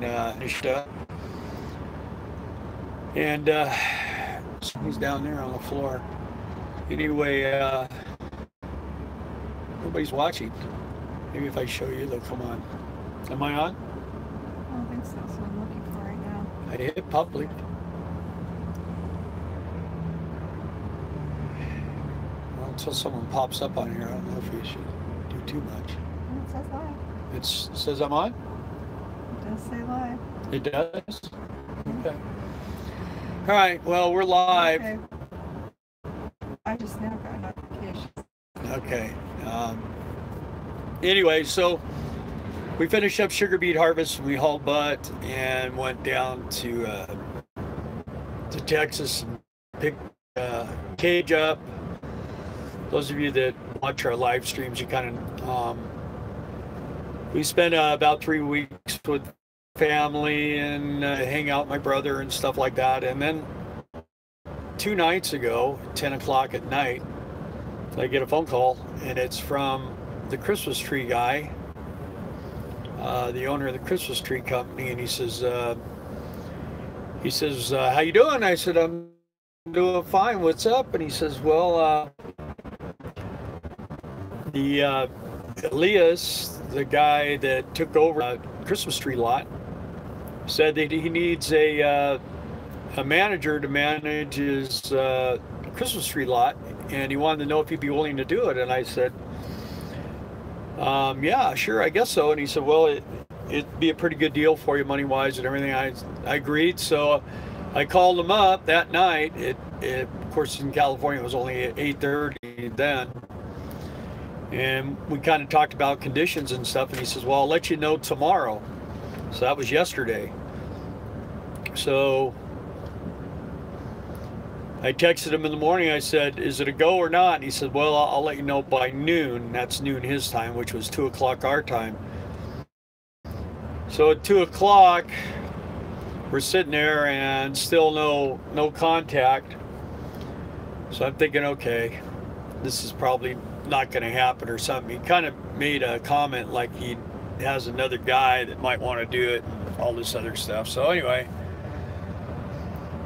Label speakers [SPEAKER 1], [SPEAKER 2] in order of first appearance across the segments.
[SPEAKER 1] and finished up. And he's down there on the floor. Anyway, nobody's watching. Maybe if I show you, they'll come on. Am I on?
[SPEAKER 2] I don't think so, so I'm looking for right now.
[SPEAKER 1] I hit public. Well, until someone pops up on here, I don't know if we should do too much.
[SPEAKER 2] It says live.
[SPEAKER 1] It says I'm on?
[SPEAKER 2] It does say live.
[SPEAKER 1] It does? Okay. All right, well, we're live.
[SPEAKER 2] Okay. I just now got a notification.
[SPEAKER 1] Okay. Anyway, so we finished up sugar beet harvest. We hauled butt and went down to Texas and picked cage up. Those of you that watch our live streams, you kind of we spent about 3 weeks with family and hang out with my brother and stuff like that. And then 2 nights ago, 10 o'clock at night, I get a phone call, and it's from the Christmas tree guy, the owner of the Christmas tree company, and he says, how you doing? I said, I'm doing fine. What's up? And he says, well, the Elias, the guy that took over a Christmas tree lot, said that he needs a manager to manage his Christmas tree lot, and he wanted to know if he'd be willing to do it. And I said, yeah, sure, I guess so. And he said, well, it'd be a pretty good deal for you money-wise and everything. I agreed. So I called him up that night. Of course, in California, it was only 8:30 then. And we kind of talked about conditions and stuff. And he says, well, I'll let you know tomorrow. So that was yesterday. So I texted him in the morning. I said, is it a go or not? And he said, well, I'll let you know by noon. That's noon his time, which was 2 o'clock our time. So at 2 o'clock, we're sitting there and still no contact. So I'm thinking, okay, this is probably not going to happen or something. He kind of made a comment like he has another guy that might want to do it and all this other stuff. So anyway,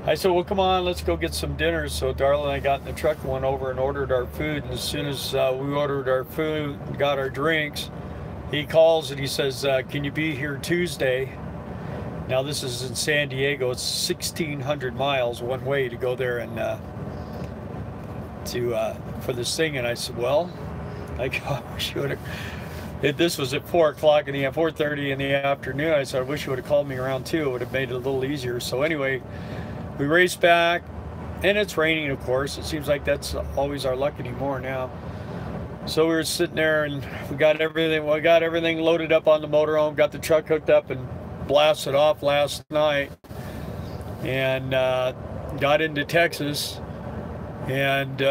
[SPEAKER 1] I said, well, come on, let's go get some dinner. So Darla and I got in the truck and went over and ordered our food. And as soon as we ordered our food and got our drinks, he calls and he says, can you be here Tuesday? Now this is in San Diego. It's 1,600 miles one way to go there and for this thing. And I said, well, I wish you would have. This was at 4 o'clock in the 4:30 in the afternoon. I said, I wish you would have called me around 2. It would have made it a little easier. So anyway, we raced back, and it's raining, of course. It seems like that's always our luck anymore now. So we were sitting there, and we got everything loaded up on the motorhome, got the truck hooked up, and blasted off last night, and got into Texas, and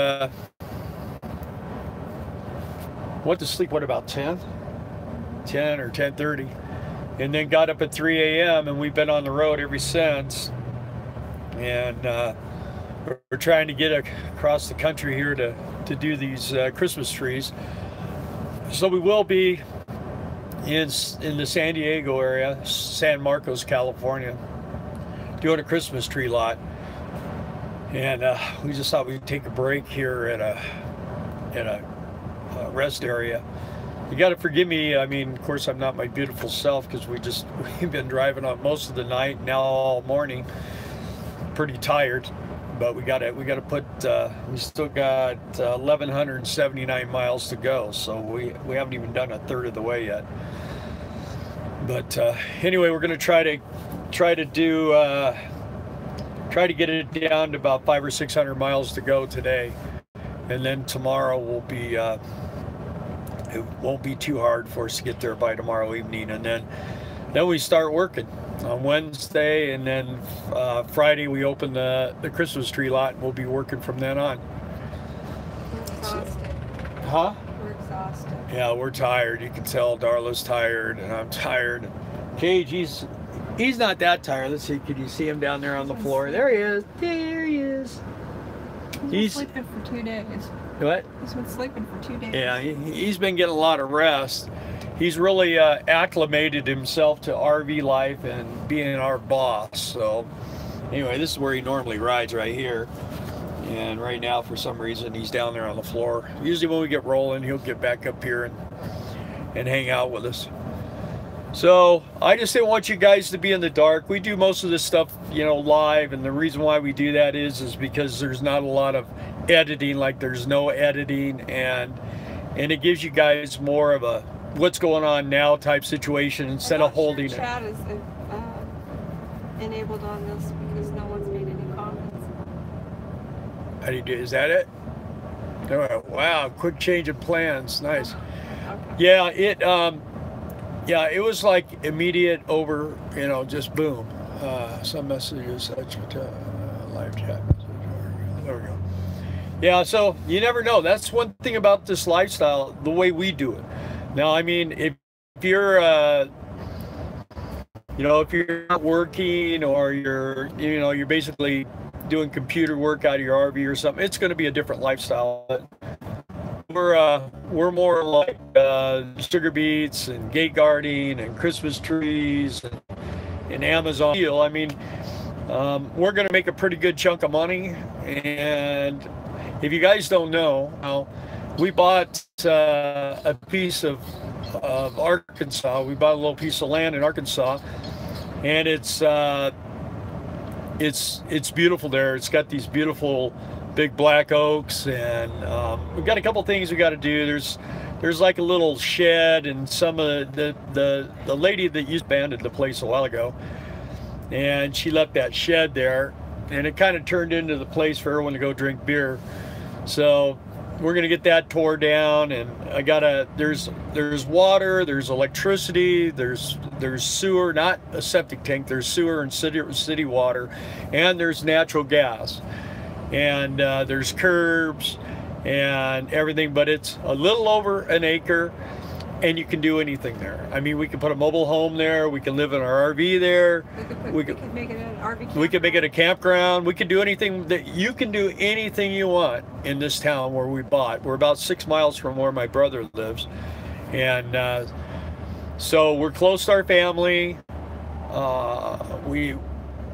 [SPEAKER 1] went to sleep, what, about 10 or 10:30, and then got up at 3 a.m. and we've been on the road ever since. And we're trying to get across the country here to do these Christmas trees. So we will be in the San Diego area, San Marcos, California, doing a Christmas tree lot. And we just thought we'd take a break here at a rest area. You got to forgive me. I mean, of course, I'm not my beautiful self because we've been driving on most of the night, now all morning. Pretty tired, but we gotta put. We still got 1,179 miles to go, so we haven't even done a third of the way yet. But anyway, we're gonna try to get it down to about 500 or 600 miles to go today, and then tomorrow will be. It won't be too hard for us to get there by tomorrow evening, and then we start working on Wednesday, and then Friday we open the Christmas tree lot, and we'll be working from then on.
[SPEAKER 2] We're exhausted.
[SPEAKER 1] Huh?
[SPEAKER 2] We're exhausted.
[SPEAKER 1] Yeah, we're tired. You can tell Darla's tired, and I'm tired. Cage, he's not that tired. Let's see, can you see him down there on the floor? There he is. There he is.
[SPEAKER 2] He's been sleeping for 2 days.
[SPEAKER 1] What?
[SPEAKER 2] He's been sleeping for 2 days.
[SPEAKER 1] Yeah, he's been getting a lot of rest. he's really acclimated himself to RV life and being our boss. So anyway, this is where he normally rides, right here. And right now, for some reason, he's down there on the floor. Usually when we get rolling, he'll get back up here and hang out with us. So I just didn't want you guys to be in the dark. We do most of this stuff, you know, live, and the reason why we do that is because there's not a lot of editing, like there's no editing, and it gives you guys more of a what's going on now type situation instead of holding it.
[SPEAKER 2] Chat is enabled on this because no one's made any comments.
[SPEAKER 1] How do you do? Is that it? Oh, wow, quick change of plans. Nice.
[SPEAKER 2] Okay.
[SPEAKER 1] Yeah, it was like immediate over, you know, just boom. Some messages, such live chat. There we go. Yeah, so you never know. That's one thing about this lifestyle, the way we do it. Now, I mean, if you're, you know, if you're not working or you're basically doing computer work out of your RV or something, it's going to be a different lifestyle. We're more like sugar beets and gate guarding and Christmas trees and Amazon. I mean, we're going to make a pretty good chunk of money. And if you guys don't know, we bought a piece of Arkansas. We bought a little piece of land in Arkansas, and it's beautiful there. It's got these beautiful big black oaks, and we've got a couple things we got to do. There's like a little shed, and some of the lady that used to abandon the place a while ago, and she left that shed there, and it kind of turned into the place for everyone to go drink beer. So we're gonna get that tore down, and there's water, there's electricity, there's sewer, not a septic tank, there's sewer and city water, and there's natural gas, and there's curbs and everything, but it's a little over an acre, and you can do anything there. I mean, we can put a mobile home there, we can live in our RV there,
[SPEAKER 2] we could make it an RV campground.
[SPEAKER 1] We could make it a campground. We could do anything that you can do anything you want in this town where we bought. We're about 6 miles from where my brother lives, and so we're close to our family. We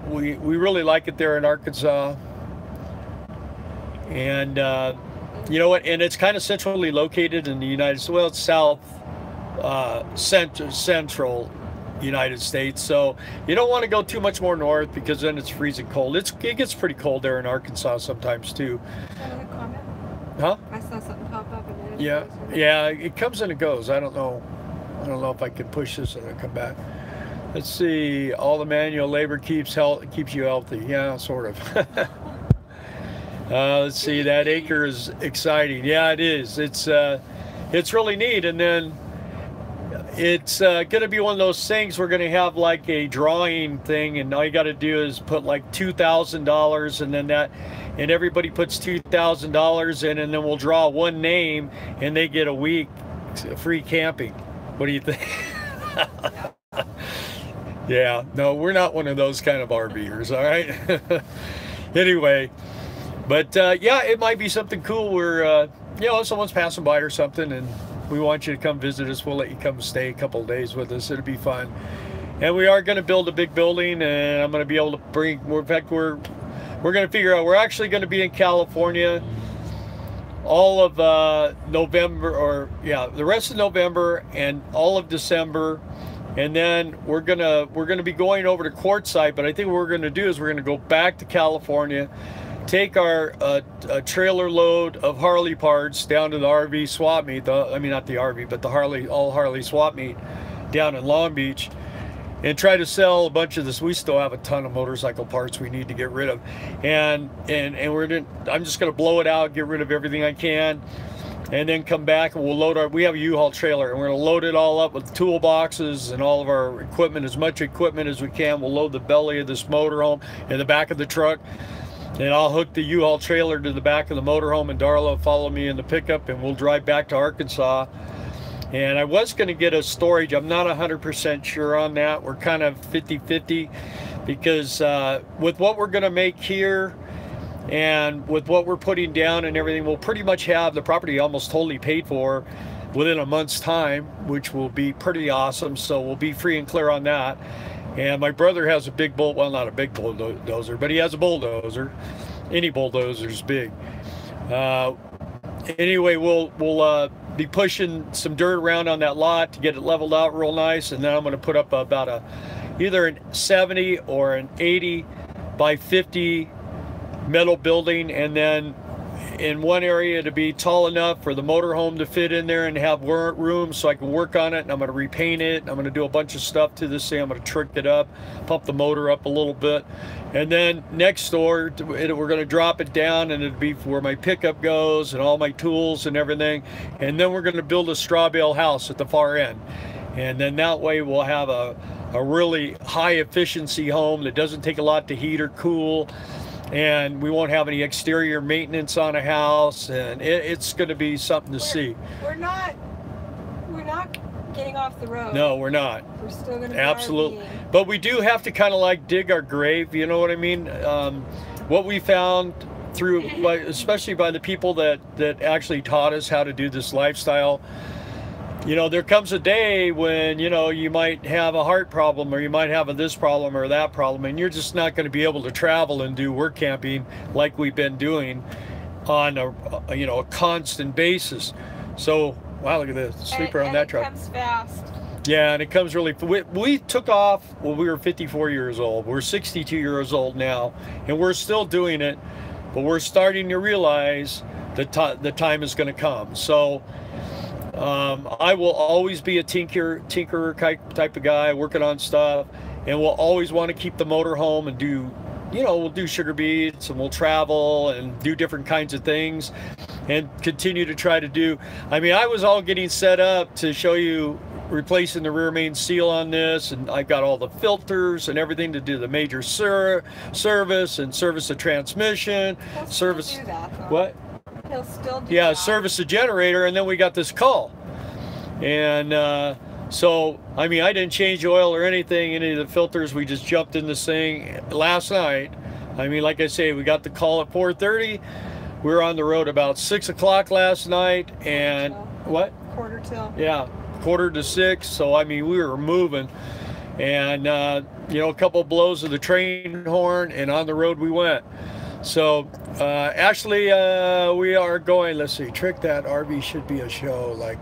[SPEAKER 1] really like it there in Arkansas, and you know what? And it's kind of centrally located in the United States. Well, it's south. Central United States, so you don't want to go too much more north because then it's freezing cold. It gets pretty cold there in Arkansas sometimes too. Huh?
[SPEAKER 2] I saw something pop up and
[SPEAKER 1] yeah, it comes and it goes. I don't know if I can push this and it'll come back. Let's see. All the manual labor keeps you healthy. Yeah, sort of. Let's see. That acre is exciting. Yeah, it is. It's really neat, and then it's going to be one of those things. We're going to have like a drawing thing, and all you got to do is put like $2,000, and then and everybody puts $2,000 in, and then we'll draw one name, and they get a week free camping. What do you think? Yeah, no, we're not one of those kind of RVers, all right? Anyway, but yeah, it might be something cool where, you know, if someone's passing by or something, and we want you to come visit us, we'll let you come stay a couple of days with us. It'll be fun. And we are going to build a big building, and I'm going to be able to bring, in fact, we're going to figure out, we're actually going to be in California all of November, or yeah, the rest of November and all of December. And then we're gonna be going over to Quartzsite, but I think what we're going to do is we're going to go back to California, take our trailer load of Harley parts down to the RV swap meet, I mean not the RV, but the all Harley swap meet down in Long Beach, and try to sell a bunch of this. We still have a ton of motorcycle parts we need to get rid of, and I'm just going to blow it out, get rid of everything I can, and then come back and we'll load we have a U-Haul trailer, and we're going to load it all up with toolboxes and all of our equipment, as much equipment as we can. We'll load the belly of this motorhome in the back of the truck, and I'll hook the U-Haul trailer to the back of the motorhome, and Darla will follow me in the pickup, and we'll drive back to Arkansas. And I was going to get a storage. I'm not 100% sure on that. We're kind of 50-50, because with what we're going to make here and with what we're putting down and everything, we'll pretty much have the property almost totally paid for within a month's time, which will be pretty awesome. So we'll be free and clear on that. And my brother has a big well, not a big bulldozer, but he has a bulldozer. Any bulldozer's big. Anyway, we'll be pushing some dirt around on that lot to get it leveled out real nice, and then I'm going to put up about either an 70 or an 80 by 50 metal building, and then in one area to be tall enough for the motorhome to fit in there and have room so I can work on it. And I'm going to repaint it. I'm going to do a bunch of stuff to this thing. I'm going to trick it up, pump the motor up a little bit. And then next door, we're going to drop it down, and it'll be where my pickup goes and all my tools and everything. And then we're going to build a straw bale house at the far end. And then that way we'll have a really high efficiency home that doesn't take a lot to heat or cool. And we won't have any exterior maintenance on a house, and it's going to be something to see.
[SPEAKER 2] We're not getting off the road.
[SPEAKER 1] No, we're not.
[SPEAKER 2] We're still going to be
[SPEAKER 1] absolutely.
[SPEAKER 2] RVing.
[SPEAKER 1] But we do have to kind of like dig our grave. You know what I mean? What we found through, especially by the people that actually taught us how to do this lifestyle. You know, there comes a day when, you know, you might have a heart problem, or you might have this problem or that problem, and you're just not going to be able to travel and do work camping like we've been doing on a constant basis. So, wow, look at this sleeper on that truck.
[SPEAKER 2] And it comes fast.
[SPEAKER 1] Yeah, and it comes really. We took off when we were 54 years old. We're 62 years old now, and we're still doing it, but we're starting to realize that the time is going to come. So. I will always be a tinkerer type of guy working on stuff, and we'll always want to keep the motor home and do, we'll do sugar beets, and we'll travel and do different kinds of things and continue to try to do. I mean, I was all getting set up to show you replacing the rear main seal on this, and I've got all the filters and everything to do the major service and service the transmission. Service.
[SPEAKER 2] Do that, though.
[SPEAKER 1] What?
[SPEAKER 2] He'll still do
[SPEAKER 1] yeah,
[SPEAKER 2] that.
[SPEAKER 1] service the generator, and then we got this call. And so, I mean, I didn't change oil or anything, any of the filters. We just jumped in this thing last night. I mean, like I say, we got the call at 4:30. We were on the road about 6 o'clock last night, and what?
[SPEAKER 2] Quarter till.
[SPEAKER 1] Yeah, 5:45. So, I mean, we were moving. And, a couple of blows of the train horn, and on the road we went. So actually we are going, let's see, trick that RV should be a show, like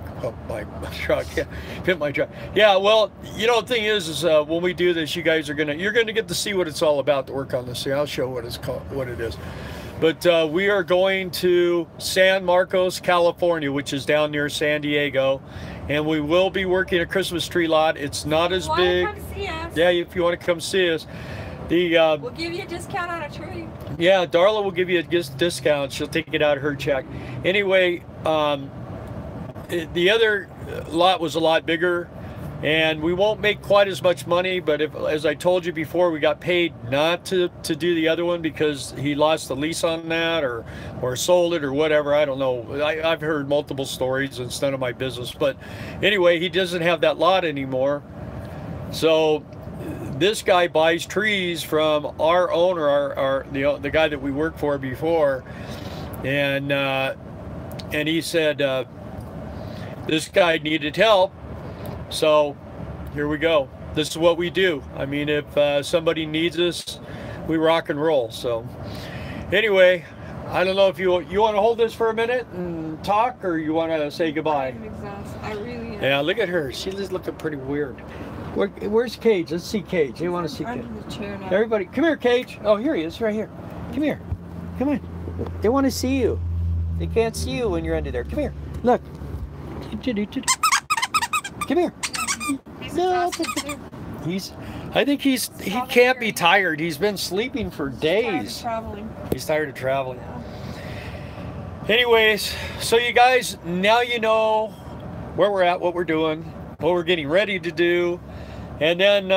[SPEAKER 1] my truck, yeah, hit my truck. Yeah, well, the thing is when we do this, you guys you're gonna get to see what it's all about to work on this thing. I'll show what it's called, what it is. But we are going to San Marcos, California, which is down near San Diego, and we will be working a Christmas tree lot. It's not as big.
[SPEAKER 2] Come see us.
[SPEAKER 1] Yeah, if you want to come see us.
[SPEAKER 2] We'll give you a discount on a tree.
[SPEAKER 1] Yeah, Darla will give you a discount. She'll take it out of her check. Anyway, the other lot was a lot bigger, and we won't make quite as much money, but as I told you before, we got paid not to do the other one because he lost the lease on that or sold it or whatever. I don't know. I've heard multiple stories, and it's none of my business. But anyway, he doesn't have that lot anymore. So this guy buys trees from our owner, the guy that we worked for before, and he said this guy needed help. So here we go. This is what we do. I mean, if somebody needs us, we rock and roll. So anyway, I don't know if you want to hold this for a minute and talk, or you want to say goodbye.
[SPEAKER 2] I'm exhausted. I really am.
[SPEAKER 1] Yeah, look at her. She's looking pretty weird. Where's Cage? Let's see Cage. You want to see Cage?
[SPEAKER 2] Under the chair now.
[SPEAKER 1] Everybody, come here, Cage. Oh, here he is, right here. Come here. Come on. They want to see you. They can't see you when you're under there. Come here. Look. Come here.
[SPEAKER 2] He's
[SPEAKER 1] No.
[SPEAKER 2] exhausted too.
[SPEAKER 1] I think he can't be tired. He's been sleeping for
[SPEAKER 2] Tired of
[SPEAKER 1] days.
[SPEAKER 2] traveling.
[SPEAKER 1] He's tired of traveling.
[SPEAKER 2] Yeah.
[SPEAKER 1] Anyways, so you guys, now you know where we're at, what we're doing, what we're getting ready to do. And then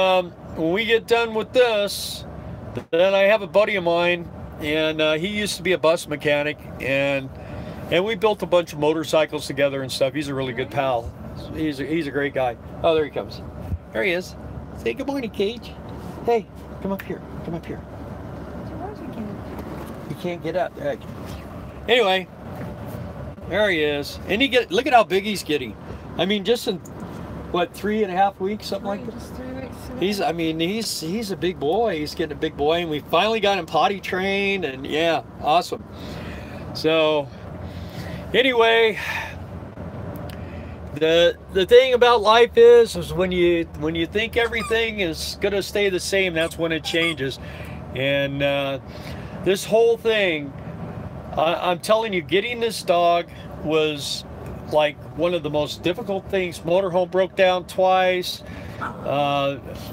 [SPEAKER 1] when we get done with this, then I have a buddy of mine, and he used to be a bus mechanic, and we built a bunch of motorcycles together and stuff. He's a really good pal. He's a great guy. Oh, there he comes. There he is. Say good morning, Cage. Hey, come up here. Come up here. He can't get up. Anyway, there he is. And look at how big he's getting. I mean, just in what, 3.5 weeks, something like that.
[SPEAKER 2] Just 3 weeks.
[SPEAKER 1] I mean, he's a big boy. He's getting a big boy, and we finally got him potty trained, and yeah, awesome. So anyway, the thing about life is when you think everything is gonna stay the same, that's when it changes. And this whole thing, I'm telling you, getting this dog was like one of the most difficult things. Motorhome broke down twice.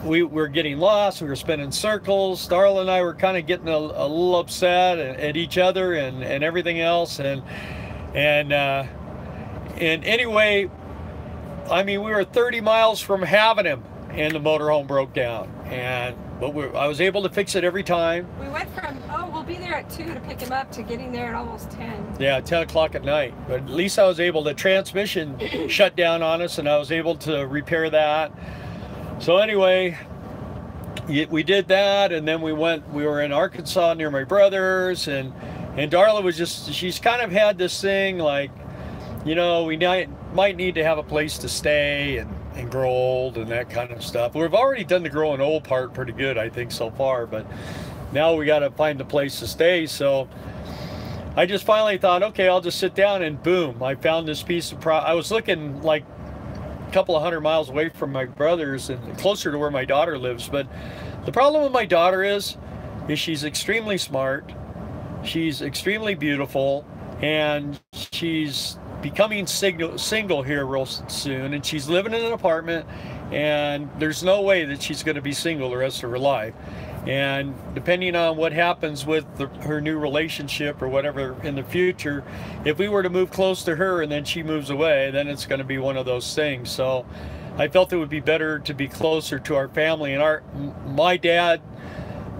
[SPEAKER 1] We were getting lost. We were spinning circles. Darla and I were kind of getting a little upset at each other and everything else. And anyway, I mean, we were 30 miles from having him, and the motorhome broke down. But I was able to fix it every time.
[SPEAKER 2] We went from, oh, we'll be there at 2 to pick him up, to getting there at almost 10.
[SPEAKER 1] Yeah, 10 o'clock at night. But at least I was able, the transmission shut down on us, and I was able to repair that. So anyway, we did that, and then we were in Arkansas near my brother's, and Darla was she's kind of had this thing like, you know, we might need to have a place to stay and grow old and that kind of stuff. We've already done the growing old part pretty good, I think, so far, but now we got to find a place to stay. So I just finally thought, okay, I'll just sit down, and boom, I found this piece of I was looking like a couple of 100 miles away from my brother's and closer to where my daughter lives. But the problem with my daughter is she's extremely smart, she's extremely beautiful, and she's becoming single here real soon, and she's living in an apartment, and there's no way that she's going to be single the rest of her life. And depending on what happens with her new relationship or whatever in the future, if we were to move close to her and then she moves away, then it's going to be one of those things. So I felt it would be better to be closer to our family. And my dad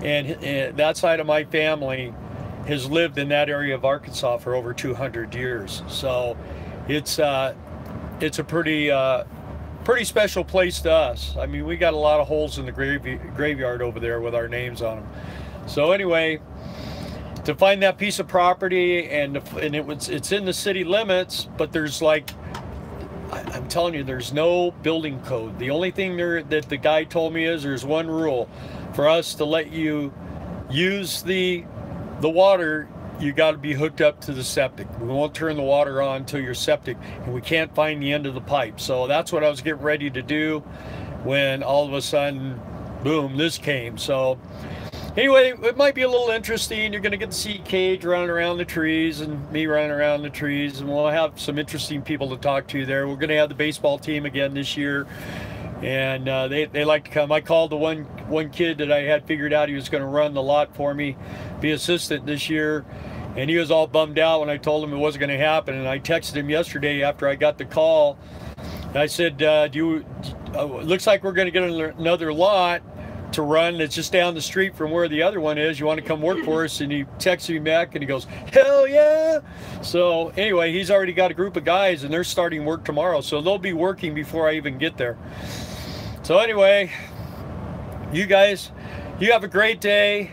[SPEAKER 1] and that side of my family has lived in that area of Arkansas for over 200 years. So it's a pretty special place to us. I mean, we got a lot of holes in the graveyard over there with our names on them. So anyway, to find that piece of property, and it's in the city limits, but there's like, I'm telling you, there's no building code. The only thing that the guy told me is there's one rule: for us to let you use the water, you got to be hooked up to the septic. We won't turn the water on until you're septic, and we can't find the end of the pipe. So that's what I was getting ready to do when all of a sudden, boom, this came. So anyway, it might be a little interesting. You're going to get to see Cage running around the trees and me running around the trees, and we'll have some interesting people to talk to there. We're going to have the baseball team again this year, and they like to come. I called the one kid that I had figured out he was going to run the lot for me, be assistant this year, and he was all bummed out when I told him it wasn't going to happen. And I texted him yesterday after I got the call. I said, looks like we're going to get another lot to run that's just down the street from where the other one is. You want to come work for us? And he texted me back and he goes, hell yeah. So anyway, he's already got a group of guys, and they're starting work tomorrow, so they'll be working before I even get there. So anyway, you guys, you have a great day.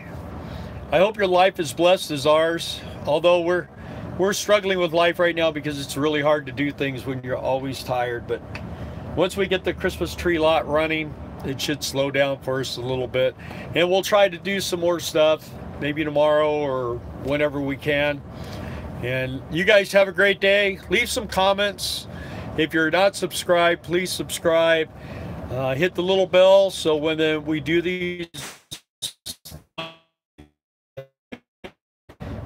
[SPEAKER 1] I hope your life is blessed as ours, although we're struggling with life right now because it's really hard to do things when you're always tired. But once we get the Christmas tree lot running, it should slow down for us a little bit, and we'll try to do some more stuff maybe tomorrow or whenever we can. And you guys have a great day. Leave some comments. If you're not subscribed, please subscribe. Hit the little bell so when we do these,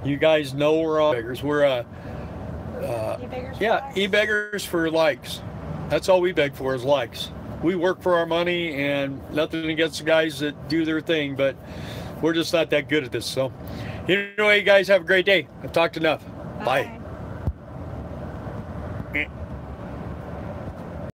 [SPEAKER 1] you guys know we're on beggars. We're e-beggars for likes. That's all we beg for is likes. We work for our money, and nothing against the guys that do their thing, but we're just not that good at this. So anyway, you guys have a great day. I've talked enough. Bye.